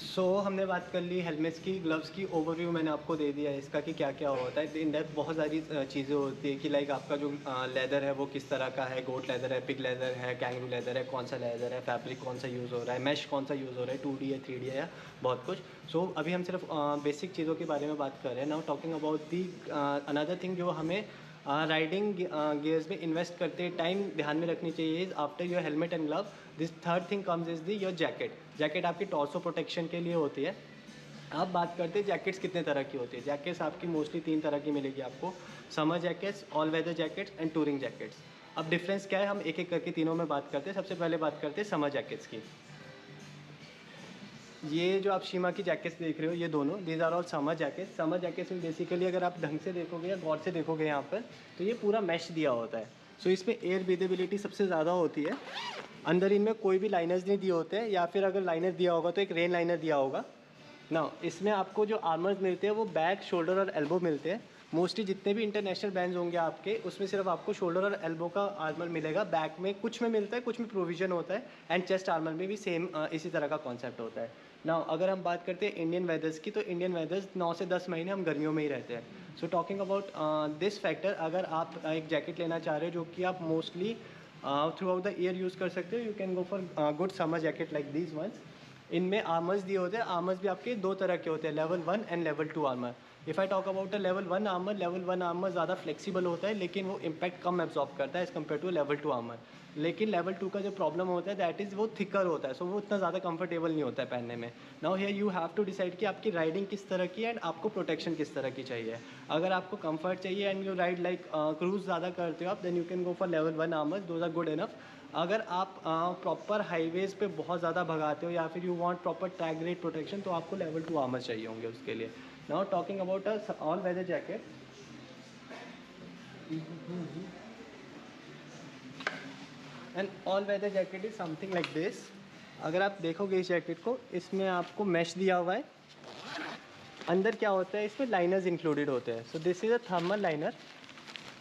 हमने बात कर ली हेलमेट्स की, ग्लव्स की ओवरव्यू मैंने आपको दे दिया है इसका कि क्या क्या होता है। इन डेप्थ बहुत सारी चीज़ें होती है कि लाइक आपका जो लेदर है वो किस तरह का है, गोट लेदर है, पिग लेदर है, कैंगरू लेदर है, कौन सा लेदर है, फैब्रिक कौन सा यूज़ हो रहा है, मैश कौन सा यूज़ हो रहा है, 2D है 3D है या बहुत कुछ। अभी हम सिर्फ बेसिक चीज़ों के बारे में बात कर रहे हैं। Now talking about the another thing जो हमें राइडिंग गियर्स में इन्वेस्ट करते टाइम ध्यान में रखनी चाहिए is after your helmet and glove this third thing comes is the your jacket. Jacket आपकी टॉर्सो प्रोटेक्शन के लिए होती है। अब बात करते हैं जैकेट्स कितने तरह की होती है। जैकेट्स आपकी मोस्टली 3 तरह की मिलेगी आपको, summer jackets, all weather jackets and touring jackets. अब डिफरेंस क्या है, हम एक एक करके तीनों में बात करते हैं। सबसे पहले बात करते हैं समर जैकेट्स की। ये जो आप शीमा की जैकेट्स देख रहे हो, ये दोनों these are all summer jackets. Summer jackets में बेसिकली अगर आप ढंग से देखोगे या गौर से देखोगे यहाँ पर, तो ये पूरा मैश दिया होता है। इसमें एयर ब्रीदेबिलिटी सबसे ज़्यादा होती है। अंदर इनमें कोई भी लाइनर्स नहीं दिए होते हैं, या फिर अगर लाइनर दिया होगा तो एक रेन लाइनर दिया होगा ना। इसमें आपको जो आर्मर्स मिलते हैं वो बैक, शोल्डर और एल्बो मिलते हैं। मोस्टली जितने भी इंटरनेशनल ब्रांड्स होंगे आपके, उसमें सिर्फ आपको शोल्डर और एल्बो का आर्मर मिलेगा। बैक में कुछ में मिलता है, कुछ में प्रोविजन होता है, एंड चेस्ट आर्मर में भी सेम इसी तरह का कॉन्सेप्ट होता है ना। अगर हम बात करते हैं इंडियन वेदर्स की, तो इंडियन वेदर्स 9 से 10 महीने हम गर्मियों में ही रहते हैं। टॉकिंग अबाउट दिस फैक्टर, अगर आप एक जैकेट लेना चाह रहे हो जो कि आप mostly through out the year use कर सकते हो, you can go for good summer jacket like these once. इनमें आर्मर्स दिए होते हैं। आर्मर्स भी आपके 2 तरह के होते हैं, level 1 and level 2 armour. If I talk about the level 1 armour ज़्यादा फ्लेक्सिबल होता है, लेकिन वो इम्पैक्ट कम एब्जॉर्ब करता है as compared to level 2 armour. लेकिन लेवल 2 का जो प्रॉब्लम होता है दैट इज़ वो थिकर होता है, सो वो उतना ज़्यादा कंफर्टेबल नहीं होता है पहनने में। Now here you have to decide कि आपकी राइडिंग किस तरह की है एंड आपको प्रोटेक्शन किस तरह की चाहिए। अगर आपको कंफर्ट चाहिए and you ride like cruise ज़्यादा करते हो आप, then you can go for level 1 armours, those are good enough. अगर आप प्रॉपर हाईवेज़ पे बहुत ज़्यादा भगाते हो या फिर you want proper tag grade protection, तो आपको लेवल 2 आर्मर चाहिए होंगे उसके लिए। Now talking about a all weather jacket, and all weather jacket is something like this. अगर आप देखोगे इस जैकेट को, इसमें आपको मैश दिया हुआ है। अंदर क्या होता है, इसमें लाइनर्स इंक्लूडेड होते हैं। This is a thermal liner.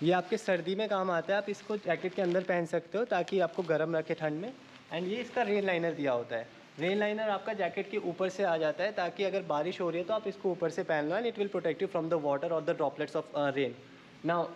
ये आपके सर्दी में काम आता है, आप इसको जैकेट के अंदर पहन सकते हो ताकि आपको गर्म रखे ठंड में। एंड ये इसका रेन लाइनर दिया होता है। रेन लाइनर आपका जैकेट के ऊपर से आ जाता है, ताकि अगर बारिश हो रही है तो आप इसको ऊपर से पहन लो, and it will protect you from the water और the droplets of rain. Now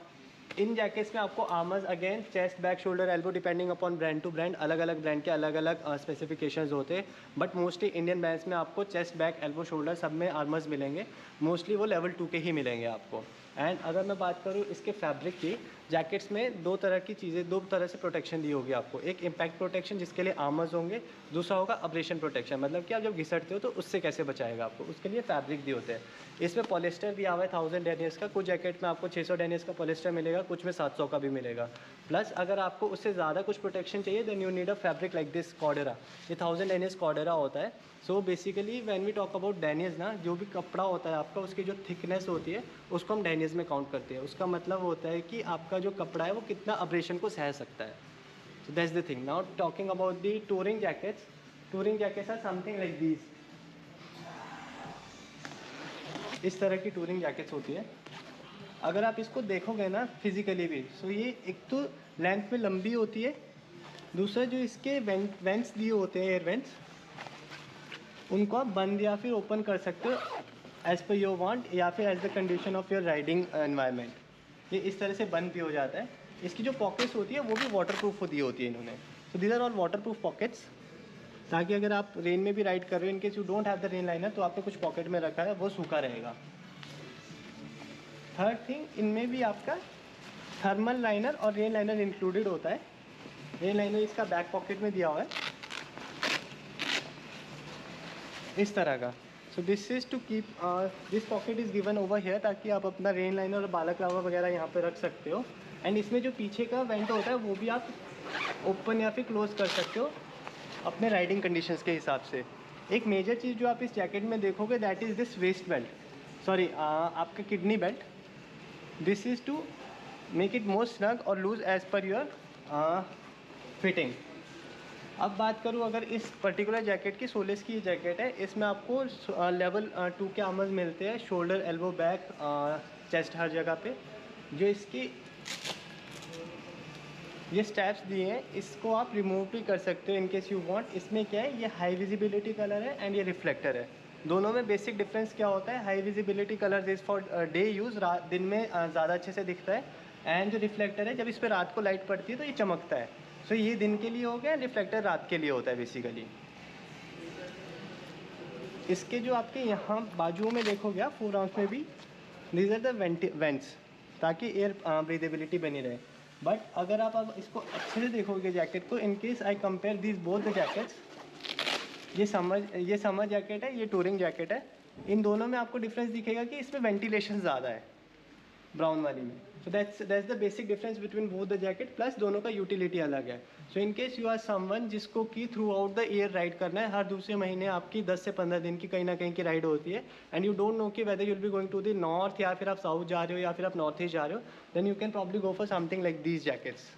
in jackets में आपको armours again chest, back, shoulder, elbow, depending upon brand to brand, अलग अलग ब्रांड के अलग अलग स्पेसिफिकेशंस होते हैं। बट मोस्टली इंडियन ब्रांड्स में आपको चेस्ट, बैक, एल्बो, शोल्डर सब में आर्मर्स मिलेंगे। मोस्टली वो लेवल 2 के ही मिलेंगे आपको। एंड अगर मैं बात करूँ इसके फैब्रिक की, जैकेट्स में 2 तरह की चीज़ें, 2 तरह से प्रोटेक्शन दी होगी आपको। एक इम्पैक्ट प्रोटेक्शन जिसके लिए आर्मर्स होंगे, दूसरा होगा अब्रेशन प्रोटेक्शन, मतलब कि आप जब घिसटते हो तो उससे कैसे बचाएगा आपको, उसके लिए फैब्रिक दिए होते हैं। इसमें पॉलिस्टर दिया हुआ है 1000 डेनियर्स का। कुछ जैकेट में आपको 600 डेनियर्स का पॉलिस्टर मिलेगा, कुछ में 700 का भी मिलेगा। प्लस अगर आपको उससे ज़्यादा कुछ प्रोटेक्शन चाहिए, then you need a fabric like this Cordura. ये 1000 डेनियर्स कॉर्डेरा होता है। Basically when we talk about deniers ना, जो भी कपड़ा होता है आपका, उसकी जो थिकनेस होती है उसको हम डेनियर्स में काउंट करते हैं। उसका मतलब होता है कि आपका जो कपड़ा है वो कितना अब्रेशन को सह सकता है। That's the thing. Now talking about the touring jackets, touring jackets are something like this. इस तरह की टूरिंग जैकेट्स होती है। अगर आप इसको देखोगे ना फिजिकली भी, ये एक तो लेंथ में लंबी होती है, दूसरा जो इसके वेंट्स दिए होते हैं, एयर वेंट्स, उनको आप बंद या फिर ओपन कर सकते हो एज़ पर योर वांट, या फिर as the condition of your riding environment. ये इस तरह से बंद भी हो जाता है। इसकी जो पॉकेट्स होती है वो भी वाटर प्रूफ दी होती है इन्होंने। These are all waterproof pockets, ताकि अगर आप रेन में भी राइड कर रहे हो, in case you don't have the rain liner, तो आपने कुछ पॉकेट में रखा है वो सूखा रहेगा। थर्ड थिंग, इनमें भी आपका थर्मल लाइनर और रेन लाइनर इंक्लूडेड होता है। रेन लाइनर इसका बैक पॉकेट में दिया हुआ है इस तरह का। This is to keep, this pocket is given over here, ताकि आप अपना रेन लाइनर और बालाक्लावा वगैरह यहाँ पे रख सकते हो। एंड इसमें जो पीछे का वेंट होता है वो भी आप ओपन या फिर क्लोज कर सकते हो अपने राइडिंग कंडीशंस के हिसाब से। एक मेजर चीज़ जो आप इस जैकेट में देखोगे, that is this waist belt, sorry आपका kidney belt. This is to make it more snug और loose as per your fitting. अब बात करूँ अगर इस पर्टिकुलर जैकेट की, सोलेस की जैकेट है, इसमें आपको लेवल 2 के आर्मर्स मिलते हैं, शोल्डर, एल्बो, बैक, चेस्ट, हर जगह पे। जो इसकी ये स्टेप्स दिए हैं, इसको आप रिमूव भी कर सकते हो इन केस यू वांट। इसमें क्या है, ये हाई विजिबिलिटी कलर है एंड ये रिफ्लेक्टर है। दोनों में बेसिक डिफरेंस क्या होता है, high visibility colour is for day use, दिन में ज़्यादा अच्छे से दिखता है। एंड जो रिफ्लेक्टर है, जब इस पर रात को लाइट पड़ती है तो ये चमकता है। सो ये दिन के लिए हो गया, रिफ्लेक्टर रात के लिए होता है बेसिकली। इसके जो आपके यहाँ बाजुओं में देखोगे आप, फोर आर्म्स में भी दीज आर द वेंट्स, ताकि एयर ब्रीदेबिलिटी बनी रहे। बट अगर आप अब इसको अच्छे से देखोगे जैकेट को, in case I compare these both the jackets, ये समर जैकेट है, ये टूरिंग जैकेट है। इन दोनों में आपको डिफरेंस दिखेगा कि इसमें वेंटिलेशन ज़्यादा है ब्राउन वाली में। So that's the basic difference between both the jacket, plus दोनों का यूटिलिटी अलग है। So in case you are someone जिसको कि throughout the year ride करना है, हर दूसरे महीने आपकी 10 से 15 दिन की कहीं ना कहीं की राइड होती है, एंड यू डोंट नो कि whether you will be going to the north, या फिर आप साउथ जा रहे हो, या फिर आप नॉर्थ ईस्ट जा रहे हो, then you can probably go for something like these jackets.